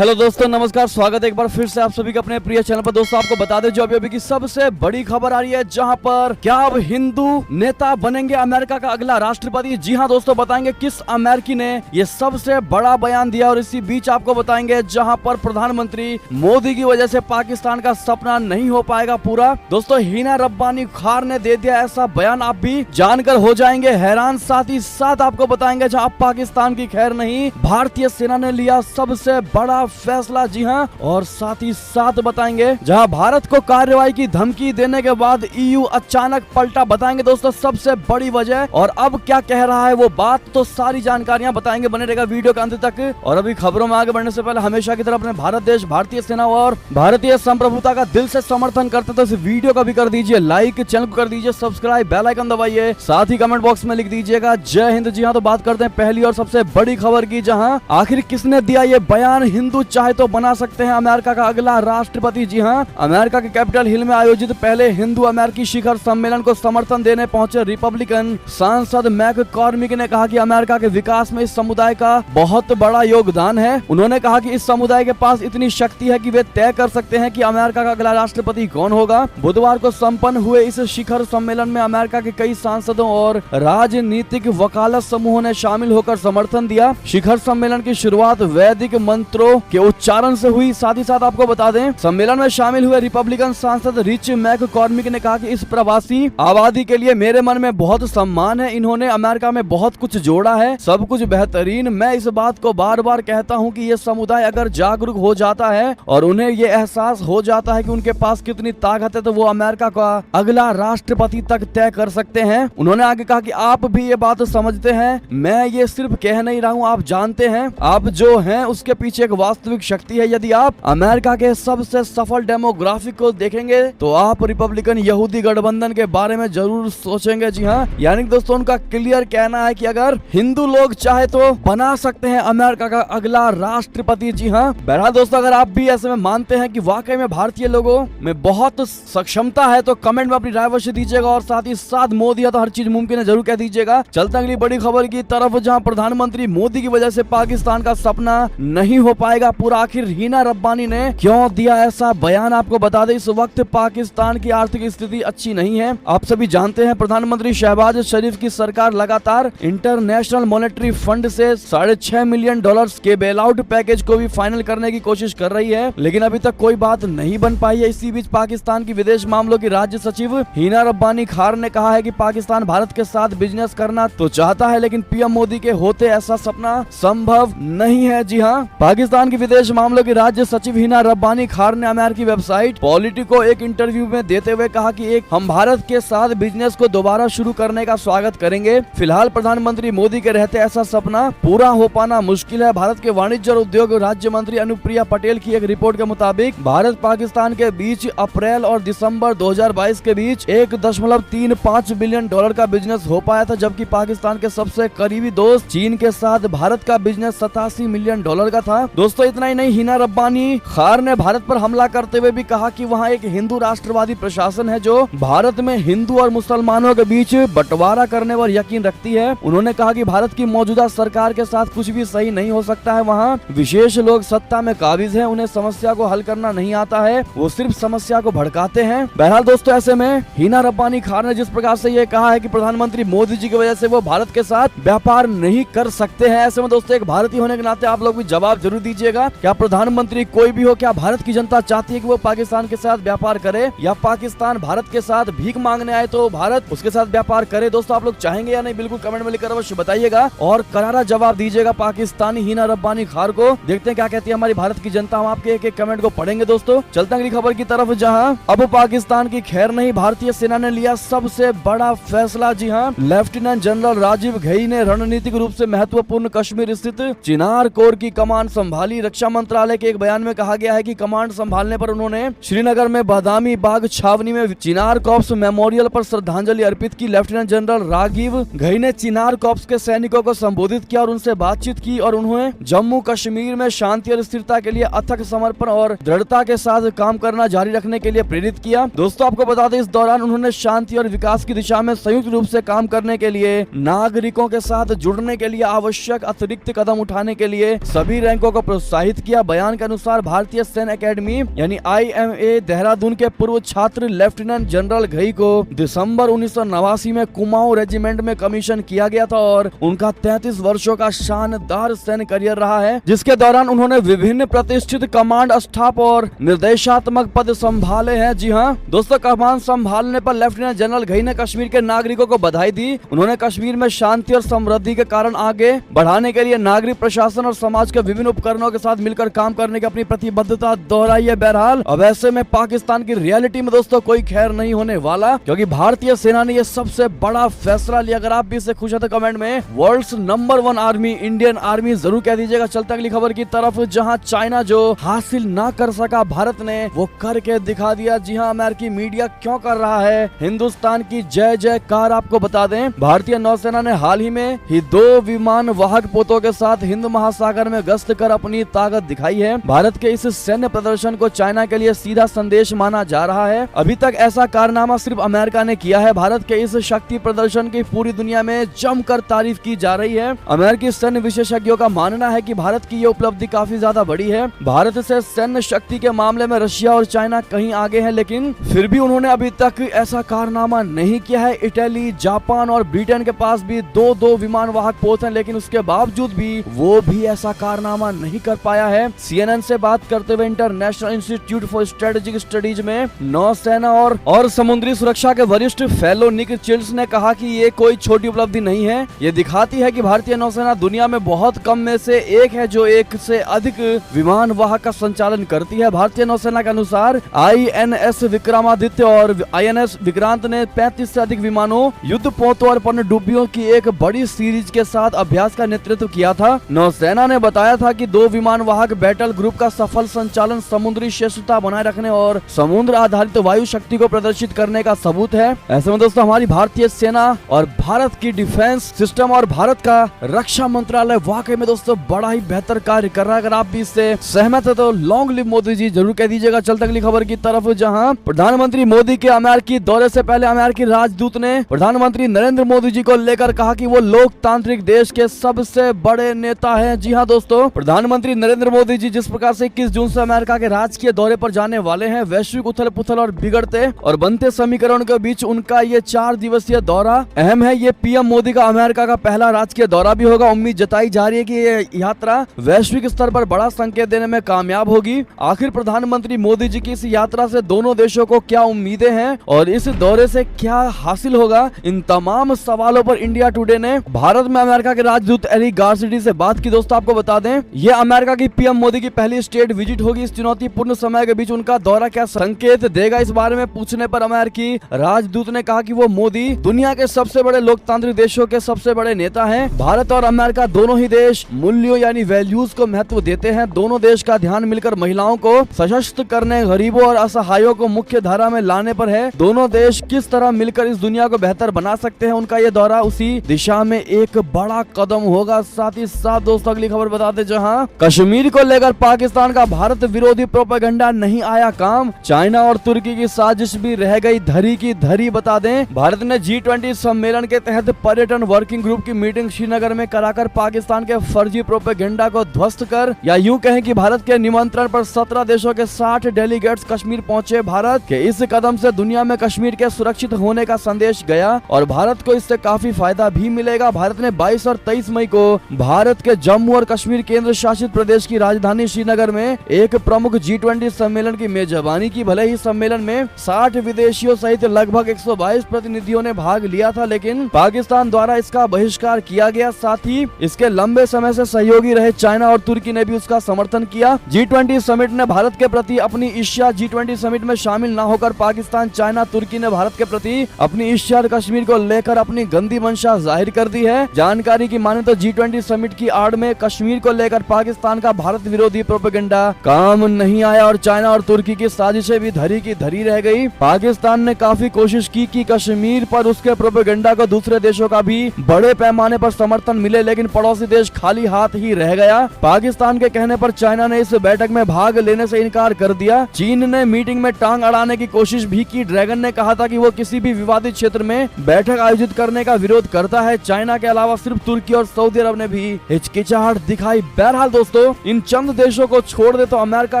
Hello दोस्तों, नमस्कार। स्वागत है एक बार फिर से आप सभी का अपने प्रिय चैनल पर। दोस्तों आपको बता दें जो अभी की सबसे बड़ी खबर आ रही है, जहां पर क्या अब हिंदू नेता बनेंगे अमेरिका का अगला राष्ट्रपति। जी हां दोस्तों, बताएंगे किस अमेरिकी ने ये सबसे बड़ा बयान दिया। और इसी बीच आपको बताएंगे जहां पर प्रधानमंत्री मोदी की वजह से पाकिस्तान का सपना नहीं हो पाएगा पूरा। दोस्तों हिना रब्बानी खार ने दे दिया ऐसा बयान, आप भी जानकर हो जाएंगे हैरान। साथ ही साथ आपको बताएंगे जहां पाकिस्तान की खैर नहीं, भारतीय सेना ने लिया सबसे बड़ा फैसला। जी हां, और साथ ही साथ बताएंगे जहां भारत को कार्रवाई की धमकी देने के बाद ईयू अचानक पलटा। बताएंगे दोस्तों सबसे बड़ी वजह और अब क्या कह रहा है वो बात। तो सारी जानकारियां बताएंगे, बने रहेगा वीडियो के अंत तक। और अभी खबरों में आगे बढ़ने से पहले हमेशा की तरह अपने भारत देश, भारतीय सेना और भारतीय संप्रभुता का दिल से समर्थन करते तो इस वीडियो का भी कर दीजिए लाइक, चैनल को कर दीजिए सब्सक्राइब, बेल आइकन दबाइए, साथ ही कमेंट बॉक्स में लिख दीजिएगा जय हिंद। जी हां, तो बात करते हैं पहली और सबसे बड़ी खबर की, जहां आखिर किसने दिया ये बयान। हिंदू चाहे तो बना सकते हैं अमेरिका का अगला राष्ट्रपति। जी हां, अमेरिका के कैपिटल हिल में आयोजित पहले हिंदू अमेरिकी शिखर सम्मेलन को समर्थन देने पहुंचे रिपब्लिकन सांसद मैककॉर्मिक ने कहा कि अमेरिका के विकास में इस समुदाय का बहुत बड़ा योगदान है। उन्होंने कहा कि इस समुदाय के पास इतनी शक्ति है कि वे तय कर सकते हैं कि अमेरिका का अगला राष्ट्रपति कौन होगा। बुधवार को संपन्न हुए इस शिखर सम्मेलन में अमेरिका के कई सांसदों और राजनीतिक वकालत समूहों ने शामिल होकर समर्थन दिया। शिखर सम्मेलन की शुरुआत वैदिक मंत्रों के उच्चारण से हुई। साथ ही साथ आपको बता दें सम्मेलन में शामिल हुए रिपब्लिकन सांसद रिच मैककॉर्मिक ने कहा कि इस प्रवासी आबादी के लिए मेरे मन में बहुत सम्मान है। इन्होंने अमेरिका में बहुत कुछ जोड़ा है, सब कुछ बेहतरीन। मैं इस बात को बार बार कहता हूं कि ये समुदाय अगर जागरूक हो जाता है और उन्हें ये एहसास हो जाता है कि उनके पास कितनी ताकत है, तो वो अमेरिका का अगला राष्ट्रपति तक तय कर सकते हैं। उन्होंने आगे कहा कि आप भी ये बात समझते हैं, मैं ये सिर्फ कह नहीं रहा हूँ, आप जानते हैं आप जो हैं उसके पीछे एक वास्तविक शक्ति है। यदि आप अमेरिका के सबसे सफल डेमोग्राफिक को देखेंगे तो आप रिपब्लिकन यहूदी गठबंधन के बारे में जरूर सोचेंगे। जी हाँ, यानी दोस्तों उनका क्लियर कहना है कि अगर हिंदू लोग चाहे तो बना सकते हैं अमेरिका का अगला राष्ट्रपति। जी हाँ, बहरहाल दोस्तों अगर आप भी ऐसे में मानते हैं कि वाकई में भारतीय लोगों में बहुत सक्षमता है तो कमेंट में अपनी राय अवश्य दीजिएगा। और साथ ही साथ मोदी है तो हर चीज मुमकिन है जरूर कह दीजिएगा। चलते अगली बड़ी खबर की तरफ, जहाँ प्रधानमंत्री मोदी की वजह से पाकिस्तान का सपना नहीं हो पाएगा पूरा। आखिर हिना रब्बानी ने क्यों दिया ऐसा बयान, आपको बता दें इस वक्त पाकिस्तान की आर्थिक स्थिति अच्छी नहीं है। आप सभी जानते हैं प्रधानमंत्री शहबाज शरीफ की सरकार लगातार इंटरनेशनल मॉनेटरी फंड से $6.5 मिलियन के बेल आउट पैकेज को भी फाइनल करने की कोशिश कर रही है, लेकिन अभी तक कोई बात नहीं बन पाई है। इसी बीच पाकिस्तान की विदेश मामलों की राज्य सचिव हिना रब्बानी खार ने कहा है कि पाकिस्तान भारत के साथ बिजनेस करना तो चाहता है, लेकिन पीएम मोदी के होते ऐसा सपना संभव नहीं है। जी हाँ, पाकिस्तान की विदेश मामलों की राज्य सचिव हिना रब्बानी खार ने अमेरिकी वेबसाइट पॉलिटिको एक इंटरव्यू में देते हुए कहा कि हम भारत के साथ बिजनेस को दोबारा शुरू करने का स्वागत करेंगे। फिलहाल प्रधानमंत्री मोदी के रहते ऐसा सपना पूरा हो पाना मुश्किल है। भारत के वाणिज्य और उद्योग राज्य मंत्री अनुप्रिया पटेल की एक रिपोर्ट के मुताबिक भारत पाकिस्तान के बीच अप्रैल और दिसंबर 2022 के बीच $1.35 बिलियन का बिजनेस हो पाया था, जबकि पाकिस्तान के सबसे करीबी दोस्त चीन के साथ भारत का बिजनेस $87 मिलियन का था। दोस्तों इतना ही नहीं, हिना रब्बानी खार ने भारत पर हमला करते हुए भी कहा कि वहां एक हिंदू राष्ट्रवादी प्रशासन है जो भारत में हिंदू और मुसलमानों के बीच बंटवारा करने पर यकीन रखती है। उन्होंने कहा कि भारत की मौजूदा सरकार के साथ कुछ भी सही नहीं हो सकता है। वहां विशेष लोग सत्ता में काबिज हैं, उन्हें समस्या को हल करना नहीं आता है, वो सिर्फ समस्या को भड़काते हैं। बहरहाल दोस्तों ऐसे में हिना रब्बानी खार ने जिस प्रकार से ये कहा है कि प्रधानमंत्री मोदी जी की वजह से वो भारत के साथ व्यापार नहीं कर सकते हैं, ऐसे में दोस्तों एक भारतीय होने के नाते आप लोग भी जवाब जरूर दीजिएगा। क्या प्रधानमंत्री कोई भी हो, क्या भारत की जनता चाहती है कि वो पाकिस्तान के साथ व्यापार करे, या पाकिस्तान भारत के साथ भीख मांगने आए तो भारत उसके साथ व्यापार करे? दोस्तों आप लोग चाहेंगे या नहीं, बिल्कुल कमेंट में लिखकर अवश्य बताइएगा और करारा जवाब दीजिएगा पाकिस्तानी हिना रब्बानी खार को। देखते हैं क्या कहती है हमारी भारत की जनता, हम आपके एक एक कमेंट को पढ़ेंगे। दोस्तों चलते हैं अगली खबर की तरफ, जहां अब पाकिस्तान की खैर नहीं, भारतीय सेना ने लिया सबसे बड़ा फैसला। जी हां, लेफ्टिनेंट जनरल राजीव घई ने रणनीतिक रूप से महत्वपूर्ण कश्मीर स्थित चिनार कोर की कमान संभाली। रक्षा मंत्रालय के एक बयान में कहा गया है कि कमांड संभालने पर उन्होंने श्रीनगर में बादामी बाग छावनी में चिनार कॉर्प्स मेमोरियल पर श्रद्धांजलि अर्पित की। लेफ्टिनेंट जनरल राजीव घई ने चिनार कॉर्प्स के सैनिकों को संबोधित किया और उनसे बातचीत की और उन्हें जम्मू कश्मीर में शांति और स्थिरता के लिए अथक समर्पण और दृढ़ता के साथ काम करना जारी रखने के लिए प्रेरित किया। दोस्तों आपको बता दें इस दौरान उन्होंने शांति और विकास की दिशा में संयुक्त रूप से काम करने के लिए, नागरिकों के साथ जुड़ने के लिए आवश्यक अतिरिक्त कदम उठाने के लिए सभी रैंकों को प्रोत्साहित किया। बयान के अनुसार भारतीय सैन्य अकेडमी यानी IMA देहरादून के पूर्व छात्र लेफ्टिनेंट जनरल घई को दिसंबर 1989 में कुमाऊं रेजिमेंट में कमीशन किया गया था और उनका 33 वर्षों का शानदार सैन्य करियर रहा है, जिसके दौरान उन्होंने विभिन्न प्रतिष्ठित कमांड स्टाफ और निर्देशात्मक पद संभाले हैं। जी हाँ दोस्तों, कमान संभालने पर लेफ्टिनेंट जनरल घई ने कश्मीर के नागरिकों को बधाई दी। उन्होंने कश्मीर में शांति और समृद्धि के कारण आगे बढ़ाने के लिए नागरिक प्रशासन और समाज के विभिन्न उपकरणों के साथ मिलकर काम करने की अपनी प्रतिबद्धता दोहराई है। बहरहाल अब ऐसे में पाकिस्तान की रियलिटी में दोस्तों कोई खैर नहीं होने वाला, क्योंकि भारतीय सेना ने यह सबसे बड़ा फैसला लिया। अगर आप भी इससे खुश हैं तो कमेंट में world's number 1 army Indian army जरूर कह दीजिएगा। चलते अगली खबर की तरफ, जहां चाइना जो हासिल ना कर सका भारत ने वो करके दिखा दिया। जी हां, अमेरिकी मीडिया क्यों कर रहा है हिंदुस्तान की जय जयकार, आपको बता दें भारतीय नौसेना ने हाल ही में ही 2 विमान वाहक पोतों के साथ हिंद महासागर में गश्त कर अपनी ताकत दिखाई है। भारत के इस सैन्य प्रदर्शन को चाइना के लिए सीधा संदेश माना जा रहा है। अभी तक ऐसा कारनामा सिर्फ अमेरिका ने किया है। भारत के इस शक्ति प्रदर्शन की पूरी दुनिया में जमकर तारीफ की जा रही है। अमेरिकी सैन्य विशेषज्ञों का मानना है कि भारत की ये उपलब्धि काफी ज्यादा बड़ी है। भारत से सैन्य शक्ति के मामले में रशिया और चाइना कहीं आगे हैं, लेकिन फिर भी उन्होंने अभी तक ऐसा कारनामा नहीं किया है। इटली, जापान और ब्रिटेन के पास भी 2 विमान वाहक पोत हैं, लेकिन उसके बावजूद भी वो भी ऐसा कारनामा नहीं कर पाया है। CNN से बात करते हुए international institute for strategic studies में नौसेना और समुद्री सुरक्षा के वरिष्ठ फेलो निक चिल्स ने कहा कि ये कोई छोटी उपलब्धि नहीं है। ये दिखाती है कि भारतीय नौसेना दुनिया में बहुत कम में से एक है जो एक से अधिक विमान वाहक का संचालन करती है। भारतीय नौसेना के अनुसार INS विक्रमादित्य और INS विक्रांत ने 35 से अधिक विमानों, युद्ध पोतों और पनडुब्बियों की एक बड़ी सीरीज के साथ अभ्यास का नेतृत्व किया था। नौसेना ने बताया था कि 2 विमान वाहक बैटल ग्रुप का सफल संचालन समुद्री श्रेष्ठता बनाए रखने और समुद्र आधारित वायु शक्ति को प्रदर्शित करने का सबूत है। ऐसे में दोस्तों हमारी भारतीय सेना और भारत की डिफेंस सिस्टम और भारत का रक्षा मंत्रालय वाकई में दोस्तों बड़ा ही बेहतर कार्य कर रहा है। अगर आप भी इससे सहमत है तो लॉन्ग लिव मोदी जी जरूर कह दीजिएगा। चलते अगली खबर की तरफ, जहां प्रधानमंत्री मोदी के अमेरिकी दौरे से पहले अमेरिकी राजदूत ने प्रधानमंत्री नरेंद्र मोदी जी को लेकर कहा कि वो लोकतांत्रिक देश के सबसे बड़े नेता हैं। जी हां दोस्तों, प्रधानमंत्री नरेंद्र मोदी जी जिस प्रकार से 21 जून से अमेरिका के राजकीय दौरे पर जाने वाले हैं, वैश्विक उथल पुथल और बिगड़ते और बनते समीकरण के बीच उनका ये 4 दिवसीय दौरा अहम है। ये PM मोदी का अमेरिका का पहला राजकीय दौरा भी होगा। उम्मीद जताई जा रही है कि ये यात्रा वैश्विक स्तर पर बड़ा संकेत देने में कामयाब होगी। आखिर प्रधानमंत्री मोदी जी की इस यात्रा से दोनों देशों को क्या उम्मीदें हैं और इस दौरे से क्या हासिल होगा, इन तमाम सवालों पर इंडिया टुडे ने भारत में अमेरिका के राजदूत एरिक गारसिटी से बात की। दोस्तों आपको बता दें ये अमेरिका की PM मोदी की पहली स्टेट विजिट होगी। इस चुनौतीपूर्ण समय के बीच उनका दौरा क्या संकेत देगा, इस बारे में पूछने पर अमेरिकी राजदूत ने कहा कि वो मोदी दुनिया के सबसे बड़े लोकतांत्रिक देशों के सबसे बड़े नेता हैं। भारत और अमेरिका दोनों ही देश मूल्यों यानी वैल्यूज को महत्व देते हैं। दोनों देश का ध्यान मिलकर महिलाओं को सशक्त करने, गरीबों और असहायों को मुख्य धारा में लाने पर है। दोनों देश किस तरह मिलकर इस दुनिया को बेहतर बना सकते हैं, उनका ये दौरा उसी दिशा में एक बड़ा कदम होगा। साथ ही साथ दोस्तों अगली खबर बताते, जहां कश्मीर को लेकर पाकिस्तान का भारत विरोधी प्रोपेगेंडा नहीं आया काम, चाइना और तुर्की की साजिश भी रह गई धरी की धरी। बता दें भारत ने G20 सम्मेलन के तहत पर्यटन वर्किंग ग्रुप की मीटिंग श्रीनगर में कराकर पाकिस्तान के फर्जी प्रोपेगेंडा को ध्वस्त कर, या यूं कहें कि भारत के निमंत्रण पर 17 देशों के 60 डेलीगेट्स कश्मीर पहुंचे। भारत के इस कदम से दुनिया में कश्मीर के सुरक्षित होने का संदेश गया और भारत को इससे काफी फायदा भी मिलेगा। भारत ने 22 और 23 मई को भारत के जम्मू और कश्मीर केंद्र शासित प्रदेश की राजधानी श्रीनगर में एक प्रमुख G20 सम्मेलन की मेजबानी की। भले ही सम्मेलन में 60 विदेशियों सहित लगभग 122 प्रतिनिधियों ने भाग लिया था, लेकिन पाकिस्तान द्वारा इसका बहिष्कार किया गया। साथ ही इसके लंबे समय से सहयोगी रहे चाइना और तुर्की ने भी उसका समर्थन किया। G20 समिट ने भारत के प्रति अपनी ईर्ष्या, G20 समिट में शामिल न होकर पाकिस्तान, चाइना, तुर्की ने भारत के प्रति अपनी ईर्ष्या कश्मीर को लेकर अपनी गंदी मंशा जाहिर कर दी है। जानकारी की माने तो G20 समिट की आड़ में कश्मीर को लेकर पाकिस्तान का भारत विरोधी प्रोपेगेंडा काम नहीं आया और चाइना और तुर्की की साजिशें भी धरी की धरी रह गई। पाकिस्तान ने काफी कोशिश की कि कश्मीर पर उसके प्रोपेगेंडा को दूसरे देशों का भी बड़े पैमाने पर समर्थन मिले, लेकिन पड़ोसी देश खाली हाथ ही रह गया। पाकिस्तान के कहने पर चाइना ने इस बैठक में भाग लेने से इनकार कर दिया। चीन ने मीटिंग में टांग अड़ाने की कोशिश भी की। ड्रैगन ने कहा था कि वो किसी भी विवादित क्षेत्र में बैठक आयोजित करने का विरोध करता है। चाइना के अलावा सिर्फ तुर्की और सऊदी अरब ने भी हिचकिचाहट दिखाई। बहरहाल दोस्तों दोस्तों इन चंद देशों को छोड़ दे तो America,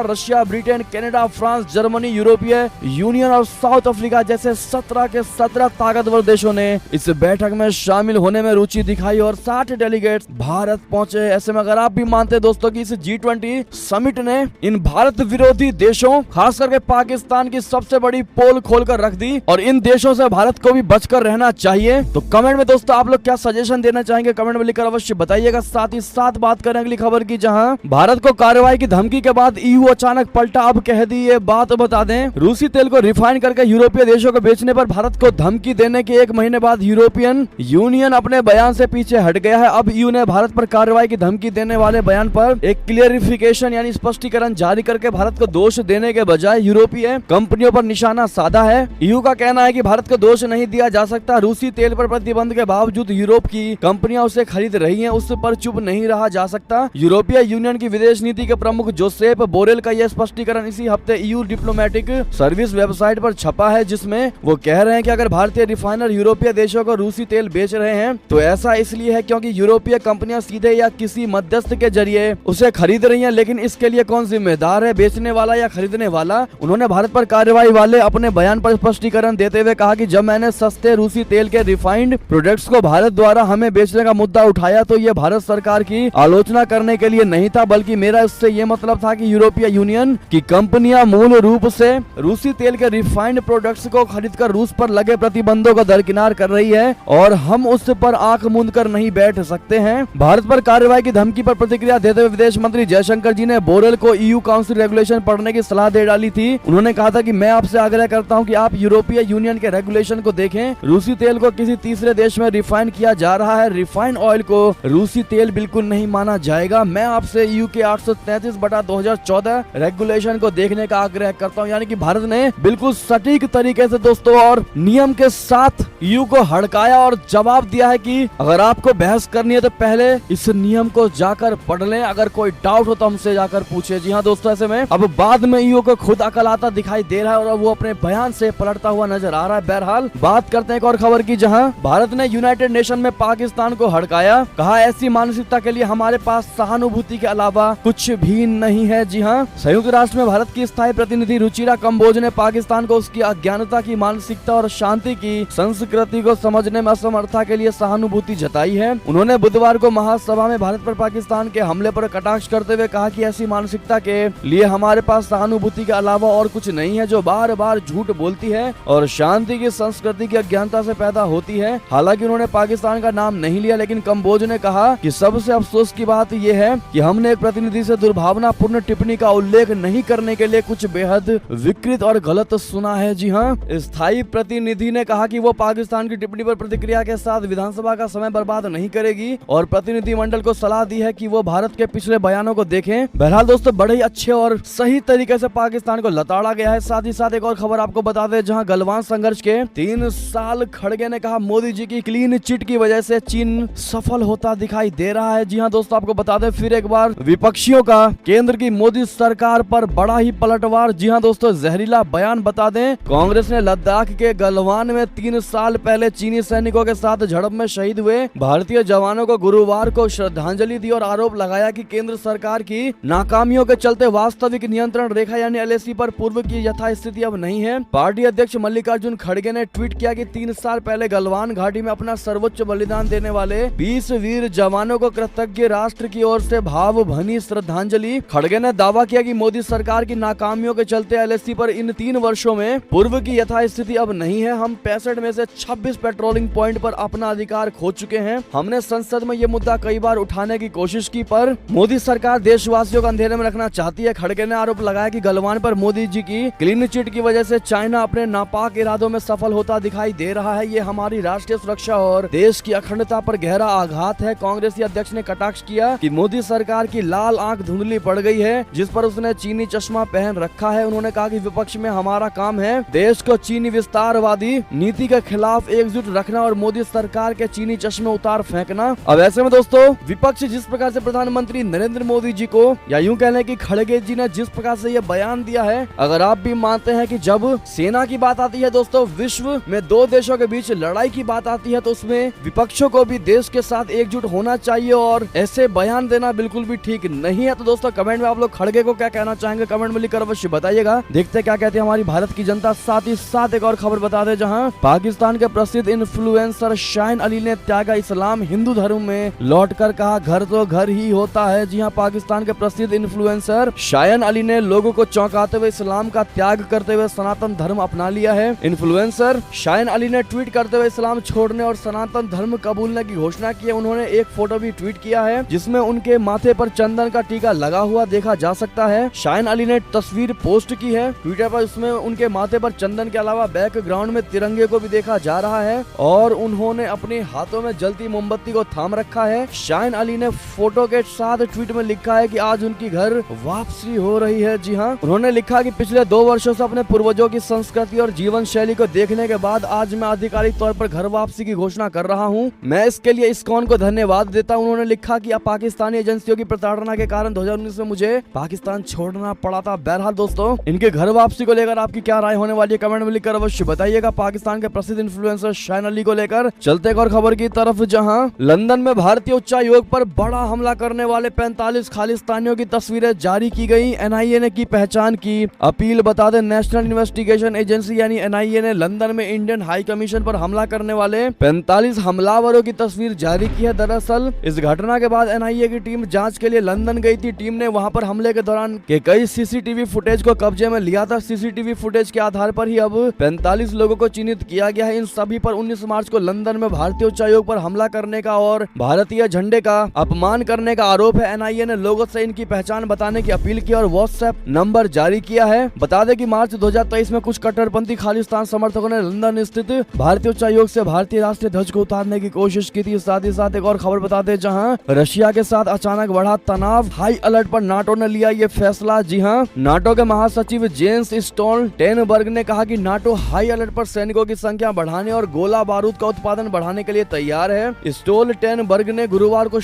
Russia, Britain, Canada, France, Germany, यूरोपीय यूनियन और साउथ अफ्रीका जैसे 17 के 17 ताकतवर देशों ने इस बैठक में शामिल होने में रुचि दिखाई और 60 डेलीगेट्स भारत पहुंचे। ऐसे में अगर आप भी मानते हैं दोस्तों कि इस G20 समिट ने इन भारत विरोधी देशों खास करके पाकिस्तान की सबसे बड़ी पोल खोलकर रख दी और इन देशों से भारत को भी बचकर रहना चाहिए। तो कमेंट में दोस्तों आप लोग क्या सजेशन देना चाहेंगे, कमेंट में लिखकर अवश्य बताइएगा। साथ ही साथ बात करें अगली खबर की, जहां भारत को कार्रवाई की धमकी के बाद EU अचानक पलटा। अब कह दी ये बात बता दें, रूसी तेल को रिफाइन करके यूरोपीय देशों को बेचने पर भारत को धमकी देने के 1 महीने बाद यूरोपियन यूनियन अपने बयान से पीछे हट गया है। अब EU ने भारत पर कार्रवाई की धमकी देने वाले बयान पर एक क्लियरिफिकेशन यानी स्पष्टीकरण जारी करके भारत को दोष देने के बजाय यूरोपीय कंपनियों पर निशाना साधा है। EU का कहना है कि भारत को दोष नहीं दिया जा सकता। रूसी तेल पर प्रतिबंध के बावजूद यूरोप की कंपनियां उसे खरीद रही हैं, उस पर चुप नहीं रहा जा सकता। यूरोपीय यूनियन की विदेश नीति के प्रमुख जोसेफ बोरेल का यह स्पष्टीकरण इसी हफ्ते EU डिप्लोमेटिक सर्विस वेबसाइट पर छपा है, जिसमें वो कह रहे हैं कि अगर भारतीय रिफाइनर यूरोपीय देशों को रूसी तेल बेच रहे हैं तो ऐसा इसलिए है क्योंकि यूरोपीय कंपनियां सीधे या किसी मध्यस्थ के जरिए उसे खरीद रही हैं। लेकिन इसके लिए कौन जिम्मेदार है, बेचने वाला या खरीदने वाला? उन्होंने भारत पर कार्रवाई वाले अपने बयान पर स्पष्टीकरण देते हुए कहा कि जब मैंने सस्ते रूसी तेल के रिफाइंड प्रोडक्ट्स को भारत द्वारा हमें बेचने का मुद्दा उठाया तो ये भारत सरकार की आलोचना करने के लिए नहीं था, बल्कि मेरा इससे ये मतलब था कि यूरोपीय यूनियन की कंपनियां मूल रूप से रूसी तेल के रिफाइंड प्रोडक्ट्स को खरीदकर रूस पर लगे प्रतिबंधों को दरकिनार कर रही है और हम उस पर आंख मूंद कर नहीं बैठ सकते हैं। भारत पर कार्रवाई की धमकी पर प्रतिक्रिया देते हुए विदेश मंत्री जयशंकर जी ने बोरेल को EU काउंसिल रेगुलेशन पढ़ने की सलाह दे डाली थी। उन्होंने कहा था कि मैं आपसे आग्रह करता हूं कि आप यूरोपीय यूनियन के रेगुलेशन को देखें। रूसी तेल को किसी तीसरे देश में रिफाइन किया जा रहा है, रिफाइंड ऑयल को रूसी तेल बिल्कुल नहीं माना जाएगा। मैं आपसे EU के 833/2014 रेगुलेशन को देखने का आग्रह करता हूं। यानी कि भारत ने बिल्कुल सटीक तरीके से दोस्तों और नियम के साथ EU को हड़काया और जवाब दिया है कि अगर आपको बहस करनी है तो पहले इस नियम को जाकर पढ़ लें, अगर कोई डाउट हो तो हमसे जाकर पूछे। जी हाँ दोस्तों, ऐसे में अब बाद में EU को खुद अकल आता दिखाई दे रहा है और वो अपने बयान से पलटता हुआ नजर आ रहा है। बहरहाल बात करते हैं एक और खबर की, जहां भारत ने यूनाइटेड नेशन में पाकिस्तान को हड़काया। कहा ऐसी मानसिकता के लिए हमारे पास सहानुभूति के अलावा कुछ भी नहीं है। जी हाँ, संयुक्त राष्ट्र में भारत की स्थायी प्रतिनिधि रुचिरा कंबोज ने पाकिस्तान को उसकी अज्ञानता की मानसिकता और शांति की संस्कृति को समझने में असमर्थता के लिए सहानुभूति जताई है। उन्होंने बुधवार को महासभा में भारत पर पाकिस्तान के हमले पर कटाक्ष करते हुए कहा कि ऐसी मानसिकता के लिए हमारे पास सहानुभूति के अलावा और कुछ नहीं है, जो बार बार झूठ बोलती है और शांति की संस्कृति की अज्ञानता से पैदा होती है। हालांकि उन्होंने पाकिस्तान का नाम नहीं लिया, लेकिन कंबोज ने कहा कि सबसे अफसोस की बात यह है कि हमने एक प्रतिनिधि से दुर्भावनापूर्ण टिप्पणी का उल्लेख नहीं करने के लिए कुछ बेहद विकृत और गलत सुना है। जी हाँ, स्थायी प्रतिनिधि ने कहा कि वो पाकिस्तान की टिप्पणी पर प्रतिक्रिया के साथ विधानसभा का समय बर्बाद नहीं करेगी और प्रतिनिधिमंडल को सलाह दी है कि वो भारत के पिछले बयानों को देखें। बहरहाल दोस्तों, बड़े ही अच्छे और सही तरीके से पाकिस्तान को लताड़ा गया है। साथ ही साथ एक और खबर आपको बता दें, जहां गलवान संघर्ष के 3 साल खड़गे ने कहा मोदी जी की क्लीन चिट की वजह से चीन सफल होता दिखाई दे रहा है। जी हाँ दोस्तों, आपको बता दें फिर एक बार विपक्षियों का केंद्र की मोदी सरकार पर बड़ा ही पलटवार। जी हाँ दोस्तों, जहरीला बयान बता दें, कांग्रेस ने लद्दाख के गलवान में 3 साल पहले चीनी सैनिकों के साथ झड़प में शहीद हुए भारतीय जवानों को गुरुवार को श्रद्धांजलि दी और आरोप लगाया कि केंद्र सरकार की नाकामियों के चलते वास्तविक नियंत्रण रेखा यानी LAC पर पूर्व की यथास्थिति अब नहीं है। पार्टी अध्यक्ष मल्लिकार्जुन खड़गे ने ट्वीट किया कि 3 साल पहले गलवान घाटी में अपना सर्वोच्च बलिदान देने वाले 20 वीर जवानों को कृतज्ञ राष्ट्र की ओर से भावभीनी श्रद्धांजलि। खड़गे ने दावा किया कि मोदी सरकार की नाकामियों के चलते LAC पर इन 3 वर्षों में पूर्व की यथास्थिति अब नहीं है। हम 65 में से 26 पेट्रोलिंग पॉइंट पर अपना अधिकार खो चुके हैं। हमने संसद में ये मुद्दा कई बार उठाने की कोशिश की, पर मोदी सरकार देशवासियों को अंधेरे में रखना चाहती है। खड़गे ने आरोप लगाया कि गलवान पर मोदी जी की क्लीन चिट की वजह से चाइना अपने नापाक इरादों में सफल होता दिखाई दे रहा है। ये हमारी राष्ट्रीय सुरक्षा और देश की अखंडता पर गहरा आघात है। कांग्रेसी अध्यक्ष ने कटाक्ष किया कि मोदी सरकार की लाल आंख धुंधली पड़ गई है, जिस पर उसने चीनी चश्मा पहन रखा है। उन्होंने कहा कि विपक्ष में हमारा काम है देश को चीनी विस्तारवादी नीति के खिलाफ एकजुट रखना और मोदी सरकार के चीनी चश्मे उतार फेंकना। अब ऐसे में दोस्तों, विपक्ष जिस प्रकार से प्रधानमंत्री नरेंद्र मोदी जी को, या यूं कह लें कि खड़गे जी ने जिस प्रकार से ये बयान दिया है, अगर आप भी मानते हैं कि जब सेना की बात आती है दोस्तों, विश्व में 2 देशों के बीच लड़ाई की बात आती है, तो उसमें विपक्षों को भी देश के साथ एकजुट होना चाहिए और ऐसे बयान देना बिल्कुल बिल्कुल भी ठीक नहीं है। तो दोस्तों कमेंट में आप लोग खड़गे को क्या कहना चाहेंगे, कमेंट में लिखकर अवश्य बताइएगा। देखते क्या कहते हैं हमारी भारत की जनता। साथ ही साथ एक और खबर बता दे, जहां पाकिस्तान के प्रसिद्ध इन्फ्लुएंसर शाहीन अली ने त्यागा इस्लाम, हिंदू धर्म में लौटकर कहा घर तो घर ही होता है। जी हां, पाकिस्तान के प्रसिद्ध इन्फ्लुएंसर शाहीन अली ने लोगों को चौंकाते हुए इस्लाम का त्याग करते हुए सनातन धर्म अपना लिया है। इन्फ्लुएंसर शाहीन अली ने ट्वीट करते हुए इस्लाम छोड़ने और सनातन धर्म कबूलने की घोषणा की है। उन्होंने एक फोटो भी ट्वीट किया है जिसमें उनके माथे पर चंदन का टीका लगा हुआ देखा जा सकता है। शाहीन अली ने तस्वीर पोस्ट की है ट्विटर पर, उसमें उनके माथे पर चंदन के अलावा बैकग्राउंड में तिरंगे को भी देखा जा रहा है और उन्होंने अपने हाथों में जलती मोमबत्ती को थाम रखा है। शाहीन अली ने फोटो के साथ ट्वीट में लिखा है कि आज उनकी घर वापसी हो रही है। जी हाँ, उन्होंने लिखा कि पिछले 2 वर्षों से अपने पूर्वजों की संस्कृति और जीवन शैली को देखने के बाद आज मैं आधिकारिक तौर पर घर वापसी की घोषणा कर रहा हूँ। मैं इसके लिए इस्कॉन को धन्यवाद देता हूँ। उन्होंने लिखा कि अब पाकिस्तानी एजेंसियों की प्रताड़ना के कारण 2019 में मुझे पाकिस्तान छोड़ना पड़ा था। बहरहाल दोस्तों, इनके घर वापसी को लेकर आपकी क्या राय होने वाली है, कमेंट में लिखकर अवश्य बताइएगा। पाकिस्तान के प्रसिद्ध इन्फ्लुएंसर शाहीन अली को लेकर चलते एक और खबर की तरफ, जहां लंदन में भारतीय उच्चायोग पर बड़ा हमला करने वाले 45 खालिस्तानियों की तस्वीरें जारी की गई। एनआईए ने की पहचान की अपील। बता दें, नेशनल इन्वेस्टिगेशन एजेंसी यानी एनआईए ने लंदन में इंडियन हाई कमीशन पर हमला करने वाले 45 हमलावरों की तस्वीर जारी की है। दरअसल इस घटना के बाद एनआईए की टीम जांच के लिए लंदन गई थी। टीम ने वहां पर हमले के दौरान के कई सीसीटीवी फुटेज को कब्जे में लिया था। सीसीटीवी फुटेज के आधार पर ही अब 45 लोगों को चिन्हित किया गया है। इन सभी पर 19 मार्च को लंदन में भारतीय उच्चायोग पर हमला करने का और भारतीय झंडे का अपमान करने का आरोप है। एनआईए ने लोगों से इनकी पहचान बताने की अपील की और व्हाट्सएप नंबर जारी किया है। बता दें कि मार्च 2023 में कुछ कट्टरपंथी खालिस्तान समर्थकों ने लंदन स्थित भारतीय उच्चायोग से भारतीय राष्ट्रीय ध्वज को उतारने की कोशिश की थी। साथ ही साथ एक और खबर बता दें, जहां रशिया के साथ अचानक बढ़ा तनाव, हाई अलर्ट पर नाटो ने लिया ये फैसला। जी हां, नाटो के महासचिव जेंस स्टोल्टेनबर्ग ने कहा कि नाटो हाई अलर्ट पर सैनिकों की संख्या बढ़ाने और गोला बारूद का उत्पादन बढ़ाने के लिए तैयार है। स्टोल्टेनबर्ग ने गुरुवार और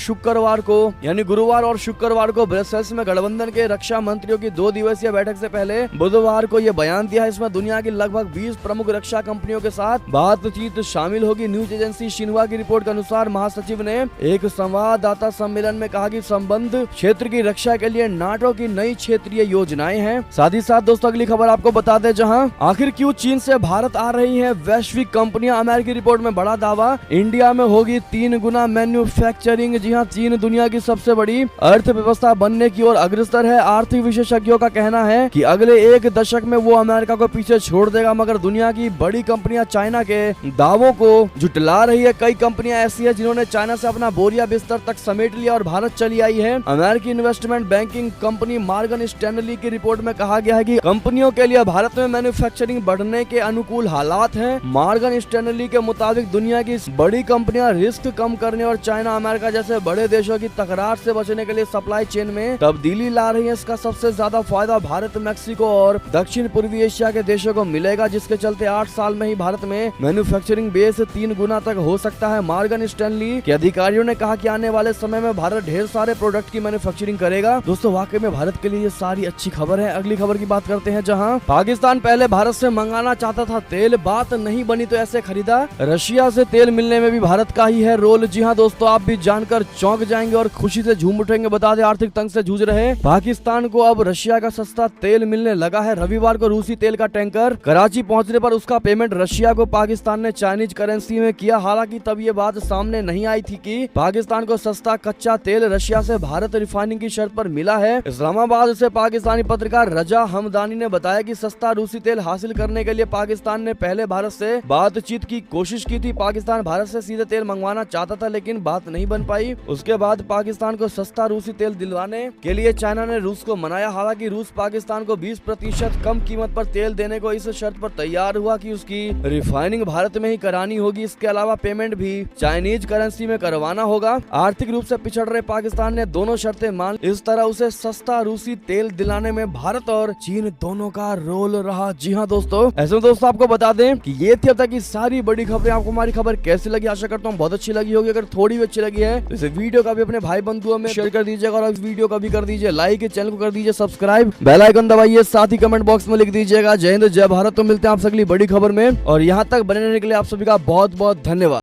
शुक्रवार को ब्रसेल्स में गठबंधन के रक्षा मंत्रियों की 2 दिवसीय बैठक से पहले बुधवार को ये बयान दिया है। इसमें दुनिया की लगभग 20 प्रमुख रक्षा कंपनियों के साथ बातचीत शामिल होगी। न्यूज एजेंसी शिन्हुआ की रिपोर्ट के अनुसार महासचिव ने एक संवाददाता सम्मेलन में कहा कि संबंध क्षेत्र की रक्षा के लिए नाटो की नई क्षेत्रीय योजनाएं हैं। साथ ही साथ दोस्तों अगली खबर आपको बता दें, जहां आखिर क्यों चीन से भारत आ रही है वैश्विक कंपनियां। अमेरिकी रिपोर्ट में बड़ा दावा, इंडिया में होगी 3 गुना मैन्युफैक्चरिंग। जी हां, चीन दुनिया की सबसे बड़ी अर्थव्यवस्था बनने की ओर अग्रसर है। आर्थिक विशेषज्ञों का कहना है कि अगले 1 दशक में वो अमेरिका को पीछे छोड़ देगा, मगर दुनिया की बड़ी कंपनियां चाइना के दावों को जुटला रही है। कई कंपनियां ऐसी है जिन्होंने चाइना से अपना बोरिया बिस्तर तक समेट लिया और भारत चली आई है। अमेरिकी investment banking company Morgan Stanley की रिपोर्ट में कहा गया है कि कंपनियों के लिए भारत में मैन्युफैक्चरिंग बढ़ने के अनुकूल हालात हैं। मॉर्गन स्टैनली के मुताबिक दुनिया की बड़ी कंपनियां रिस्क कम करने और चाइना अमेरिका जैसे बड़े देशों की तकरार से बचने के लिए सप्लाई चेन में तब्दीली ला रही है। इसका सबसे ज्यादा फायदा भारत, मैक्सिको और दक्षिण पूर्वी एशिया के देशों को मिलेगा, जिसके चलते 8 साल में ही भारत में मैन्युफैक्चरिंग बेस 3 गुना तक हो सकता है। मॉर्गन स्टैनली के अधिकारियों ने कहा कि आने वाले समय में भारत ढेर सारे प्रोडक्ट की मैन्युफैक्चरिंग करेगा। दोस्तों वाकई में भारत के लिए ये सारी अच्छी खबर है। अगली खबर की बात करते हैं, जहां पाकिस्तान पहले भारत से मंगाना चाहता था तेल, बात नहीं बनी तो ऐसे खरीदा। रशिया से तेल मिलने में भी भारत का ही है रोल। जी हां दोस्तों, आप भी जानकर चौंक जाएंगे और खुशी से झूम उठेंगे। बता दें, आर्थिक तंग से जूझ रहे पाकिस्तान को अब रशिया का सस्ता तेल मिलने लगा है। रविवार को रूसी तेल का टैंकर कराची पहुंचने पर उसका पेमेंट रशिया को पाकिस्तान ने चाइनीज करेंसी में किया। हालांकि तब ये बात सामने नहीं आई थी कि पाकिस्तान को सस्ता कच्चा तेल रशिया से भारत रिफाइनिंग की शर्त पर मिला है। इस्लामाबाद से पाकिस्तानी पत्रकार रजा हमदानी ने बताया कि सस्ता रूसी तेल हासिल करने के लिए पाकिस्तान ने पहले भारत से बातचीत की कोशिश की थी। पाकिस्तान भारत से सीधे तेल मंगवाना चाहता था, लेकिन बात नहीं बन पाई। उसके बाद पाकिस्तान को सस्ता रूसी तेल दिलवाने के लिए चाइना ने रूस को मनाया। हालांकि रूस पाकिस्तान को 20% कम कीमत पर तेल देने को इस शर्त पर तैयार हुआ कि उसकी रिफाइनिंग भारत में ही करानी होगी। इसके अलावा पेमेंट भी चाइनीज करेंसी में करवाना होगा। आर्थिक रूप से पिछड़ रहे पाकिस्तान ने दोनों शर्तें मान, इस तरह उसे सस्ता रूसी तेल दिलाने में भारत और चीन दोनों का रोल रहा। जी हाँ दोस्तों, ऐसे में दोस्तों आपको बता दें कि ये थी अब तक की सारी बड़ी खबरें। आपको हमारी खबर कैसी लगी, आशा करता हूँ बहुत अच्छी लगी होगी। अगर थोड़ी भी अच्छी लगी है तो इसे वीडियो का भी अपने भाई बंधुओं में शेयर कर दीजिएगा और इस वीडियो का भी कर दीजिए लाइक, चैनल को कर दीजिए सब्सक्राइब, बेल आइकन दबाइए, साथ ही कमेंट बॉक्स में लिख दीजिएगा जय हिंद जय भारत। तो मिलते हैं आप अगली बड़ी खबर में, और यहाँ तक बने रहने के लिए आप सभी का बहुत बहुत धन्यवाद।